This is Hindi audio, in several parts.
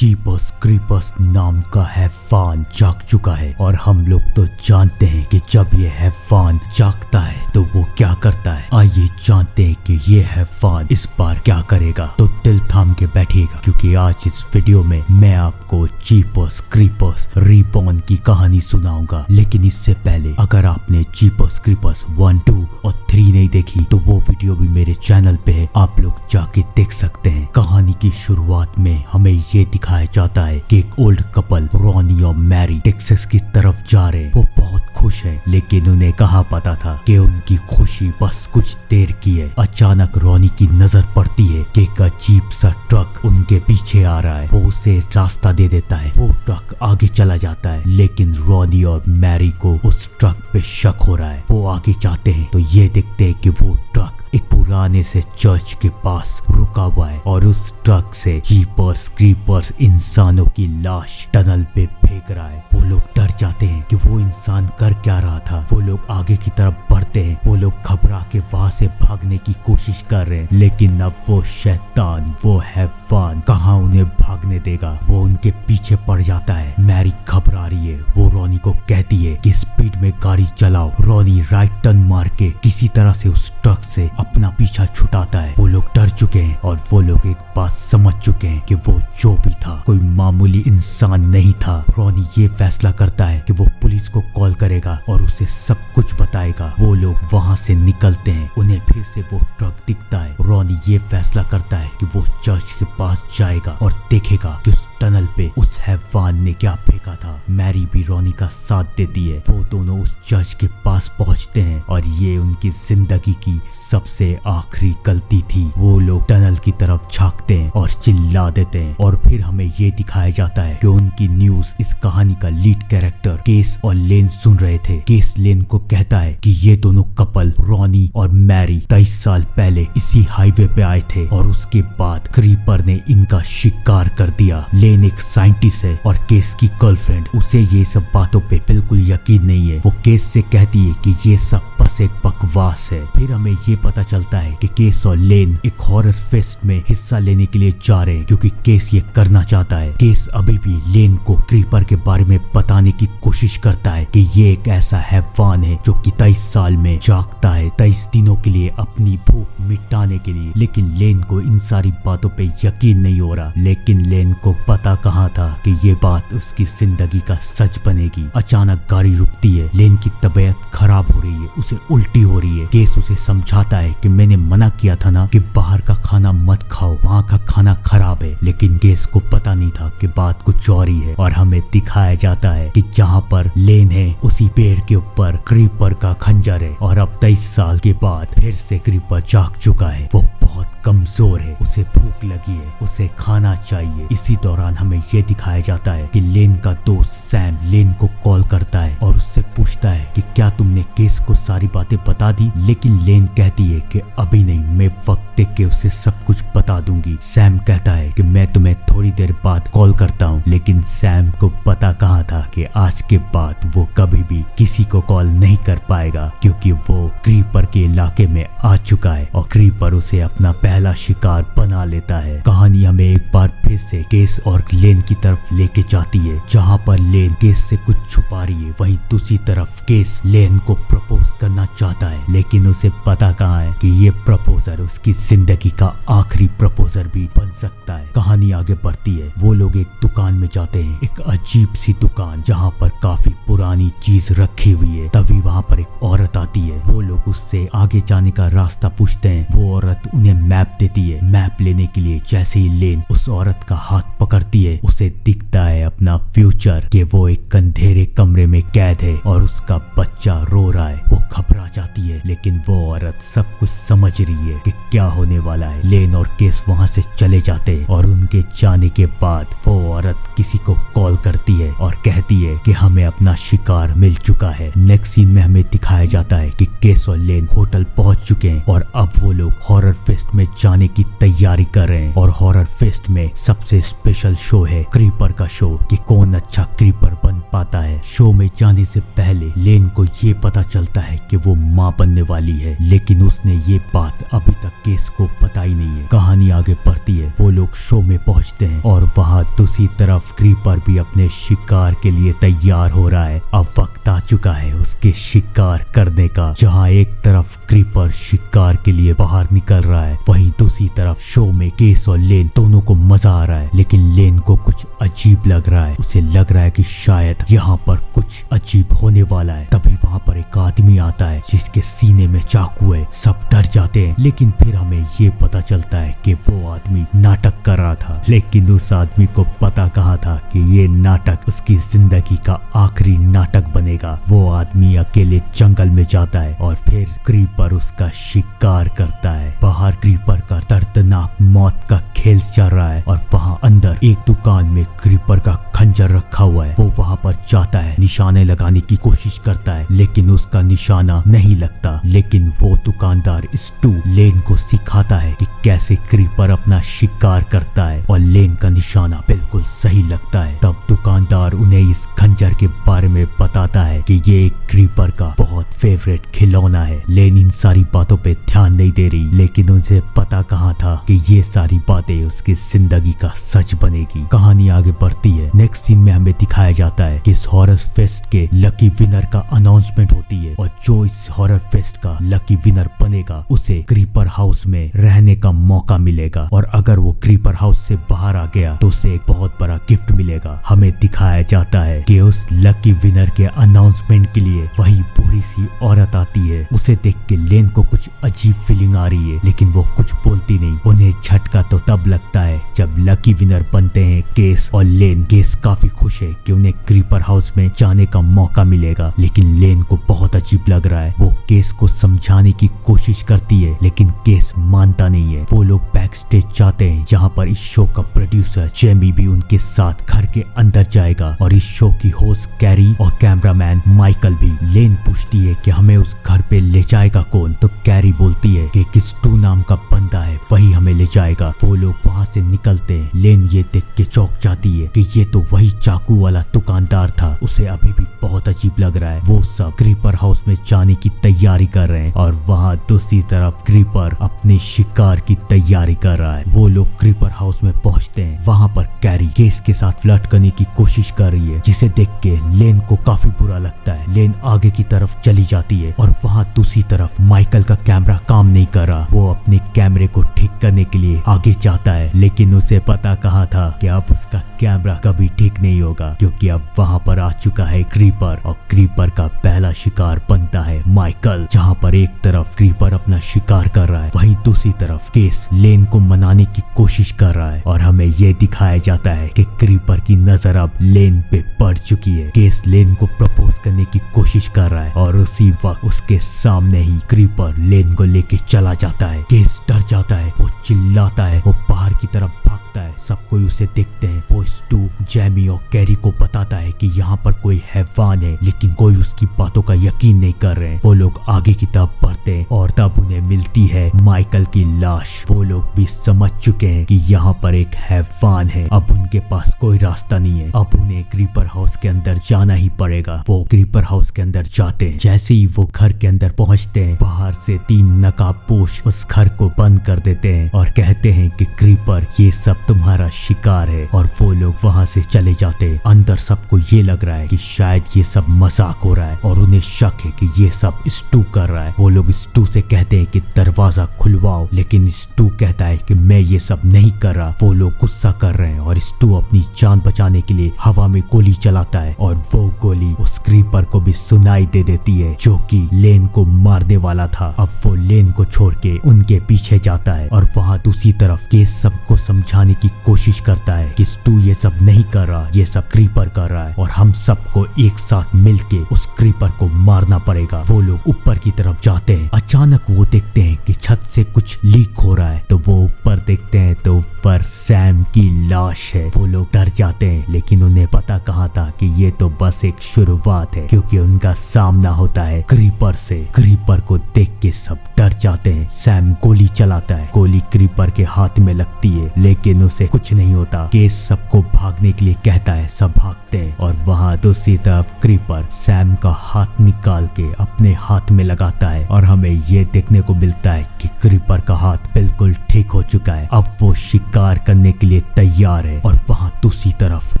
जीपर्स क्रीपर्स नाम का हैवान जाग चुका है और हम लोग तो जानते हैं कि जब ये हैवान जागता है तो वो क्या करता है। आइए जानते हैं कि ये हैवान इस बार क्या करेगा। तो दिल थाम के बैठिएगा क्योंकि आज इस वीडियो में मैं आपको जीपर्स क्रीपर्स रीबॉर्न की कहानी सुनाऊंगा। लेकिन इससे पहले अगर आपने जीपर्स क्रीपर्स 1, 2 और 3 नहीं देखी तो वो वीडियो भी मेरे चैनल पे है, आप लोग जाके देख सकते हैं। कहानी की शुरुआत में हमें ये दिखाया जाता है कि एक ओल्ड कपल रॉनी और मैरी टेक्सास की तरफ जा रहे हैं। वो बहुत खुश है लेकिन उन्हें कहाँ पता था कि उनकी खुशी बस कुछ देर की है। अचानक रॉनी की नजर पड़ती है कि एक अजीब सा ट्रक उनके पीछे आ रहा है। वो उसे रास्ता दे देता है। वो ट्रक आगे चला जाता है लेकिन रॉनी और मैरी को उस ट्रक पे शक हो रहा है। वो आगे जाते हैं तो ये देखते हैं कि वो ट्रक एक पुराने से चर्च के पास रुका हुआ है और उस ट्रक से जीपर्स क्रीपर्स इंसानों की लाश टनल पे फेंक रहा है। वो लोग डर जाते हैं कि वो इंसान कर क्या रहा था। वो लोग आगे की तरफ बढ़ते हैं। वो लोग घबरा के वहां से भागने की कोशिश कर रहे हैं लेकिन अब वो शैतान वो हैवान कहाँ उन्हें भागने देगा। वो उनके पीछे पड़ जाता है। मैरी घबरा रही है। वो रॉनी को कहती है कि स्पीड में गाड़ी चलाओ। रॉनी राइट टर्न मार के किसी तरह से उस ट्रक से अपना पीछा छुटाता है। वो लोग डर चुके हैं और वो लोग एक बात समझ चुके हैं कि वो जो भी था कोई मामूली इंसान नहीं था। रॉनी ये फैसला करता है कि वो पुलिस को कॉल करेगा और उसे सब कुछ बताएगा। वो लोग वहां से निकलते हैं। उन्हें फिर से वो ट्रक दिखता है। रॉनी ये फैसला करता है कि वो चर्च के पास जाएगा और देखेगा कि उस टनल पे उस हैवान ने क्या फेंका था। मैरी भी रॉनी का साथ देती है। वो दोनों उस चर्च के पास पहुंचते हैं और ये उनकी जिंदगी की सबसे आखिरी गलती थी। वो लोग टनल की तरफ झांकते हैं और चिल्ला देते हैं और फिर हमें ये दिखाया जाता है कि उनकी न्यूज इस कहानी का लीड कैरेक्टर केस और लेन सुन रहे थे। केस लेन को कहता है कि ये दोनों कपल रॉनी और मैरी 23 साल पहले इसी हाईवे पे आए थे और उसके बाद क्रीपर ने इनका शिकार कर दिया। लेन एक साइंटिस्ट है और केस की गर्लफ्रेंड उसे ये सब बातों पे बिल्कुल यकीन नहीं है। वो केस से कहती है कि ये सब बस एक बकवास है। फिर हमें ये पता चलता है कि केस और लेन एक हॉरर फेस्ट में हिस्सा लेने के लिए जा रहे हैं क्योंकि केस ये करना चाहता है। केस अभी भी लेन को क्रीपर के बारे में बताने की कोशिश करता है कि ये एक ऐसा हैवान है जो कि 23 साल में जागता है 23 दिनों के लिए अपनी भूख मिटाने के लिए। लेकिन लेन को इन सारी बातों पे यकीन नहीं हो रहा। लेकिन लेन को पता कहाँ था कि ये बात उसकी जिंदगी का सच बनेगी। अचानक गाड़ी रुकती है। लेन की तबीयत खराब हो रही है। उसे उल्टी हो रही है। केस उसे समझाता है कि मैंने मना किया था ना कि बाहर का खाना मत खाओ, वहाँ का खाना खराब है। लेकिन केस को पता नहीं था कि बात कुछ और ही है। और हमें दिखाया जाता है कि जहाँ पर लेन है उसी पेड़ के ऊपर क्रीपर का खंजर है और अब 23 साल के बाद फिर से क्रीपर जाग चुका है। वो बहुत कमजोर है। उसे भूख लगी है। उसे खाना चाहिए। इसी दौरान हमें यह दिखाया जाता है कि लेन का दोस्त सैम लेन को कॉल करता है और उससे पूछता है कि क्या तुमने केस को सारी बातें बता दी। लेकिन लेन कहती है कि अभी नहीं, मैं वक्त देख के उसे सब कुछ बता दूंगी। सैम कहता है कि मैं तुम्हें थोड़ी देर बाद कॉल करता हूँ। लेकिन सैम को पता कहाँ था कि आज के बाद वो कभी भी किसी को कॉल नहीं कर पाएगा क्योंकि वो क्रीपर के इलाके में आ चुका है और क्रीपर उसे अपना पहला शिकार बना लेता है। कहानी हमें एक बार फिर से केस और लेन की तरफ लेके जाती है जहाँ पर लेन केस से कुछ छुपा रही है। वहीं दूसरी तरफ केस लेन को प्रपोज करना चाहता है लेकिन उसे पता कहाँ है कि ये प्रपोजर उसकी जिंदगी का आखिरी प्रपोजर भी बन सकता है। कहानी आगे बढ़ती है। वो लोग एक दुकान में जाते हैं। एक अजीब सी दुकान जहाँ पर काफी पुरानी चीज रखी हुई है। तभी वहाँ पर एक औरत आती है। वो लोग उससे आगे जाने का रास्ता पूछते हैं। वो औरत उन्हें मैप देती है। मैप लेने के लिए जैसे ही लेन उस औरत का हाथ पकड़ती है उसे दिखता है अपना फ्यूचर कि वो एक अंधेरे कमरे में कैद है और उसका बच्चा रो रहा है। वो घबरा जाती है लेकिन वो औरत सब कुछ समझ रही है कि क्या होने वाला है। लेन और केस वहां से चले जाते हैं और उनके जाने के बाद वो औरत किसी को कॉल करती है और कहती है कि हमें अपना शिकार मिल चुका है। नेक्स्ट सीन में हमें दिखाया जाता है कि केस और लेन होटल पहुंच चुके हैं और अब वो लोग हॉरर फेस्ट में जाने की तैयारी कर रहे हैं। और हॉरर फेस्ट में सबसे स्पेशल शो है क्रीपर का शो कि कौन अच्छा क्रीपर बन पाता है। शो में जाने से पहले लेन को ये पता चलता है कि वो माँ बनने वाली है, लेकिन उसने ये बात अभी तक केस को पता ही नहीं है। कहानी आगे बढ़ती है, वो लोग शो में पहुंचते हैं और वहाँ दूसरी तरफ क्रीपर भी अपने शिकार के लिए तैयार हो रहा है। अब वक्त आ चुका है उसके शिकार करने का। जहाँ एक तरफ क्रीपर शिकार के लिए बाहर निकल रहा है, वहीं दूसरी तरफ शो में केस और लेन दोनों को मजा आ रहा है। लेकिन लेन को कुछ अजीब लग रहा है। उसे लग रहा है कि शायद यहाँ पर कुछ अजीब होने वाला है। तभी वहाँ पर एक आदमी आता है जिसके सीने में चाकू है। सब डर जाते हैं, लेकिन फिर हमें ये पता चलता है कि वो आदमी नाटक कर रहा था। लेकिन उस आदमी को पता कहाँ था कि ये नाटक उसकी जिंदगी का आखिरी नाटक बनेगा। वो आदमी अकेले जंगल में जाता है और फिर क्रीपर उसका शिकार करता है। बाहर क्रीपर का दर्दनाक मौत का खेल चल रहा है और वहाँ अंदर एक दुकान में क्रीपर का खंजर रखा हुआ है। वो वहाँ पर जाता है, निशाने लगाने की कोशिश करता है, लेकिन उसका निशाना नहीं लगता। लेकिन वो दुकानदार स्टू लेन को सिखाता है कि कैसे क्रीपर अपना शिकार करता है और लेन का निशाना बिल्कुल सही लगता है। तब दुकानदार उन्हें इस खंजर के बारे में बताता है कि ये एक क्रीपर का बहुत फेवरेट खिलौना है। लेन इन सारी बातों पे ध्यान नहीं दे रही, लेकिन उसे पता कहाँ था कि ये सारी बातें उसकी जिंदगी का सच बनेगी। कहानी आगे बढ़ती है। नेक्स्ट सीन में हमें दिखाया जाता है कि इस हॉरर फेस्ट के लकी विनर का अनाउंसमेंट होती है और जो इस हॉरर फेस्ट का लकी विनर बनेगा उसे क्रीपर हाउस में रहने का मौका मिलेगा। और अगर वो क्रीपर हाउस से बाहर आ गया तो उसे एक बहुत बड़ा गिफ्ट मिलेगा। हमें दिखाया जाता है कि उस लकी विनर के अनाउंसमेंट के लिए वही बूढ़ी सी औरत आती है। उसे देख के लेन को कुछ अजीब फीलिंग आ रही है, लेकिन वो कुछ बोलती नहीं। उन्हें झटका तो तब लगता है जब लकी विनर बनते हैं केस और लेन। केस काफी खुश है कि उन्हें क्रीपर हाउस में जाने का मौका मिलेगा, लेकिन लेन को बहुत अजीब लग रहा है। वो केस को समझाने की कोशिश करती है, लेकिन केस मानता नहीं है। वो लोग बैक स्टेज जाते हैं जहाँ पर इस शो का प्रोड्यूसर जेमी भी उनके साथ घर के अंदर जाएगा और इस शो की होस्ट कैरी और कैमरामैन माइकल भी। लेन पूछती है कि हमें उस घर पे ले जाएगा कौन, तो कैरी बोलती है कि किस्टू नाम का बंदा है, वही हमें ले जाएगा। वो लोग वहाँ से निकलते हैं। लेन ये देख के चौंक जाती है कि ये तो वही चाकू वाला दुकानदार था। उसे अभी भी बहुत अजीब लग रहा है। वो सब क्रीपर हाउस में जाने की तैयारी कर रहे हैं और वहाँ दूसरी तरफ क्रीपर अपने शिकार की तैयारी कर रहा है। वो लोग क्रीपर हाउस में पहुँचते हैं। वहाँ पर कैरी केस के साथ फ्लर्ट करने की कोशिश कर रही है, जिसे देख के लेन को काफी बुरा लगता है। लेन आगे की तरफ चली जाती है और वहाँ दूसरी तरफ माइकल का कैमरा काम नहीं कर रहा। वो अपने कैमरे को ठीक करने के लिए आगे जाता है, लेकिन उसे पता कहाँ था कि अब उसका कैमरा कभी ठीक नहीं होगा, क्योंकि अब वहाँ पर आ चुका है क्रीपर और क्रीपर का पहला शिकार बनता है माइकल। जहाँ पर एक तरफ क्रीपर अपना शिकार कर रहा है, वहीं दूसरी तरफ केस लेन को मनाने की कोशिश कर रहा है और हमें ये दिखाया जाता है कि क्रीपर की नजर अब लेन पे पड़ चुकी है। केस लेन को प्रपोज करने की कोशिश कर रहा है और उसी वक्त उसके सामने ही क्रीपर लेन को लेके चला जाता है। केस डर जाता है, वो चिल्लाता है, वो बाहर की तरफ भागता है। सब कोई उसे देखते हैं। वो स्टू, जेमी और कैरी को बताता है कि यहाँ पर कोई हैवान है, लेकिन कोई उसकी बातों का यकीन नहीं कर रहे हैं। वो लोग आगे की तरफ बढ़ते हैं और तब उन्हें मिलती है माइकल की लाश। वो लोग भी समझ चुके हैं कि यहाँ पर एक हैवान है। अब उनके पास कोई रास्ता नहीं है। अब उन्हें क्रीपर हाउस के अंदर जाना ही पड़ेगा। वो क्रीपर हाउस के अंदर जाते हैं। जैसे ही वो घर के अंदर पहुंचते हैं, बाहर से 3 नकाबपोश उस घर को बंद कर देते हैं और कहते हैं कि क्रीपर ये सब तुम्हारा शिकार है, और वो लोग वहां से चले जाते हैं। अंदर सबको ये लग रहा है कि शायद ये सब मजाक हो रहा है और उन्हें शक है कि ये सब स्टू कर रहा है। वो लोग स्टू से कहते हैं कि दरवाजा खुलवाओ, लेकिन स्टू कहता है कि मैं ये सब नहीं कर रहा। वो लोग गुस्सा कर रहे हैं और स्टू अपनी जान बचाने के लिए हवा में गोली चलाता है और वो गोली उस क्रीपर को भी सुनाई दे देती है, जो कि लेन को मारने वाला था। अब वो लेन को छोड़ के उनके पीछे जाता है और वहाँ दूसरी तरफ केस सबको समझाने की कोशिश करता है कि स्टू ये ये सब नहीं कर रहा, ये सब क्रीपर कर रहा है और हम सबको एक साथ मिलके उस क्रीपर को मारना पड़ेगा। वो लोग ऊपर की तरफ जाते हैं। अचानक वो देखते हैं कि छत से कुछ लीक हो रहा है, तो वो ऊपर देखते हैं तो ऊपर सैम की लाश है। वो लोग डर जाते हैं, लेकिन उन्हें पता कहाँ था कि ये तो बस एक शुरुआत है, क्योंकि उनका सामना होता है क्रीपर से। क्रीपर को देख के सब डर जाते हैं। सैम गोली चलाता है, गोली क्रीपर के हाथ में लगती है, लेकिन उसे कुछ नहीं होता। केस सबको भागने के लिए कहता है, सब भागते हैं और वहाँ दूसरी तरफ क्रीपर सैम का हाथ निकाल के अपने हाथ में लगाता है और हमें ये देखने को मिलता है कि क्रीपर का हाथ बिल्कुल ठीक हो चुका है। अब वो शिकार करने के लिए तैयार है। और वहाँ दूसरी तरफ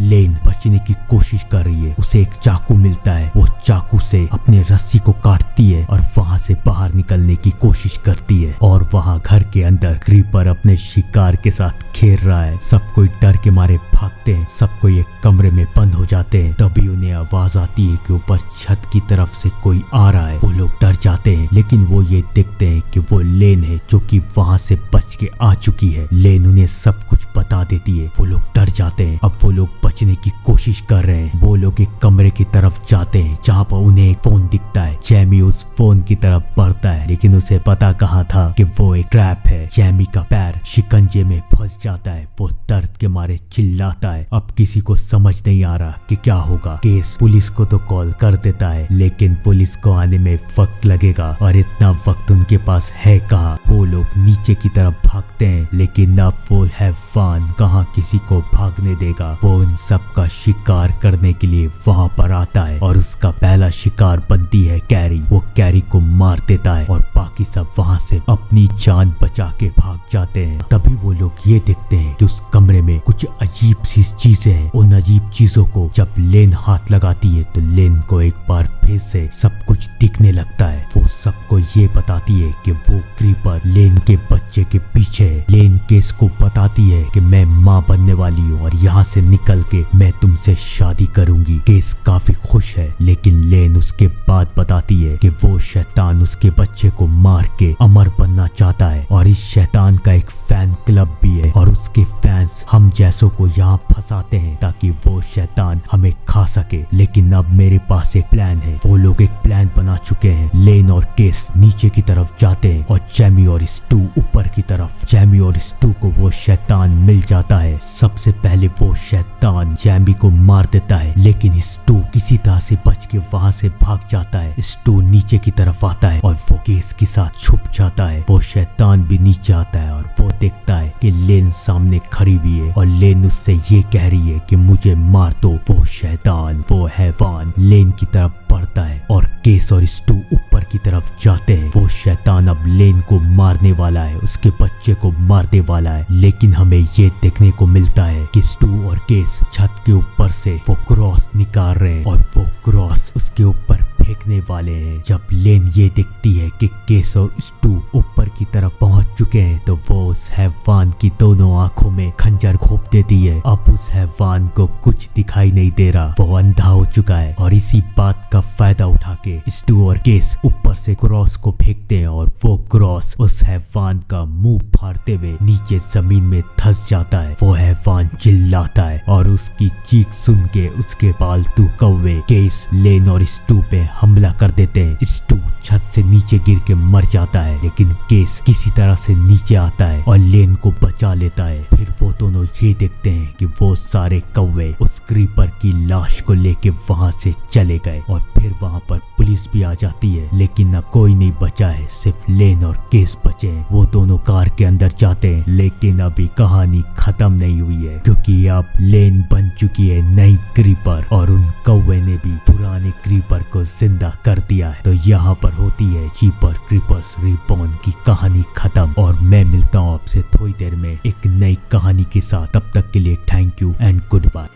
लेन बचने की कोशिश कर रही है। उसे एक चाकू मिलता है, वो चाकू से अपने रस्सी को काटती है और वहाँ से बाहर निकलने की कोशिश करती है। और वहाँ घर के अंदर क्रीपर अपने शिकार के साथ खेल रहा है। सब कोई डर के मारे भागते हैं, सब कोई एक कमरे में बंद हो जाते हैं। तभी उन्हें आवाज आती है कि ऊपर छत की तरफ से कोई आ रहा है। वो लोग डर जाते हैं, लेकिन वो ये देखते हैं कि वो लेन है जो कि वहाँ से बच के आ चुकी है। लेन उन्हें सब कुछ बता देती है। वो लोग डर जाते हैं। अब वो लोग बचने की कोशिश कर रहे हैं। वो लोग एक कमरे की तरफ जाते हैं जहाँ पर उन्हें एक फोन दिखता है। जैमी उस फोन की तरफ बढ़ता है, लेकिन उसे पता कहाँ था कि वो एक ट्रैप है। जैमी का पैर शिकंजे में फंस जाता है। वो दर्द के मारे चिल्लाता है। अब किसी को समझ नहीं आ रहा कि क्या होगा। केस पुलिस को तो कॉल कर देता है, लेकिन पुलिस को आने में वक्त लगेगा और इतना वक्त उनके पास है कहाँ। वो लोग नीचे की तरफ भागते हैं, लेकिन अब वो हैवान कहाँ किसी को भागने देगा। वो उन सब का शिकार करने के लिए वहाँ पर आता है और उसका पहला शिकार बनती है कैरी। वो कैरी को मार देता है और बाकी सब वहाँ से अपनी जान बचा के भाग जाते हैं। तभी वो लोग ये देखते हैं कि उस कमरे में कुछ अजीब सी चीजें हैं। उन अजीब चीजों को जब लेन हाथ लगाती है तो लेन को एक बार फिर से सब कुछ दिखने लगता है। वो सबको ये बताती है कि वो क्रीपर लेन के बच्चे के पीछे है। लेन केस को बताती है कि मैं माँ बनने वाली हूँ और यहाँ से निकल के मैं तुमसे शादी करूंगी। केस काफी खुश है, लेकिन लेन उसके बाद बताती है कि वो शैतान उसके बच्चे को मार के अमर बनना चाहता है और इस शैतान का एक फैन क्लब भी है और उसके फैंस हम जैसों को यहाँ फंसाते हैं ताकि वो शैतान हमें खा सके। लेकिन अब मेरे पास एक प्लान है। वो लोग एक प्लान बना चुके हैं। लेन और केस नीचे की तरफ जाते हैं और जैमी और स्टू ऊपर की तरफ। जैमी और स्टू को वो शैतान मिल जाता है। सबसे पहले वो शैतान जैमी को मार देता है, लेकिन स्टू किसी तरह से बच के वहाँ से भाग जाता है। स्टू नीचे की तरफ आता है और वो केस के साथ छुप जाता है। वो शैतान भी नीचे आता है और वो देखता है कि लेन सामने खड़ी हुई है और लेन उससे ये कह रही है कि मुझे मार दो। वो शैतान, वो हैवान लेन की तरफ बढ़ता है और केस और स्टू ऊपर की तरफ जाते हैं। वो शैतान अब लेन को मारने वाला है, उसके बच्चे को मारने वाला है। लेकिन हमें ये देखने को मिलता है कि स्टू और केस छत के ऊपर से वो क्रॉस निकाल रहे हैं और वो क्रॉस उसके ऊपर फेंकने वाले हैं। जब लेन ये देखती है कि केस और स्टू ऊपर की तरफ पहुंच चुके हैं तो वो उस हैवान की दोनों आंखों में खंजर घोंप देती है। अब उस हैवान को कुछ दिखाई नहीं दे रहा, वो अंधा हो चुका है। और इसी बात का फायदा उठा के स्टू और केस ऊपर से क्रॉस को फेंकते हैं और वो क्रॉस उस हैवान का मुंह फाड़ते हुए नीचे जमीन में धंस जाता है। वो हैवान चिल्लाता है और उसकी चीख सुन के उसके पालतू कौवे केस, लेन और स्टू पे हमला कर देते हैं। स्टू छत से नीचे गिर के मर जाता है, लेकिन केस किसी तरह से नीचे आता है और लेन को बचा लेता है। फिर वो दोनों ये देखते हैं कि वो सारे कौवे उस क्रीपर की लाश को लेके वहां से चले गए और फिर वहां पर पुलिस भी आ जाती है। लेकिन अब कोई नहीं बचा है, सिर्फ लेन और केस बचे हैं। वो दोनों कार के अंदर जाते हैं, लेकिन अभी कहानी खत्म नहीं हुई है, क्योंकि अब लेन बन चुकी है नई क्रीपर और उन कौवे ने भी पुराने क्रीपर को जिंदा कर दिया है। तो यहाँ पर होती है जीपर क्रीपर्स रिबॉर्न की कहानी खत्म और मैं मिलता हूँ आपसे थोड़ी देर में एक नई कहानी के साथ। तब तक के लिए thank you and good bye.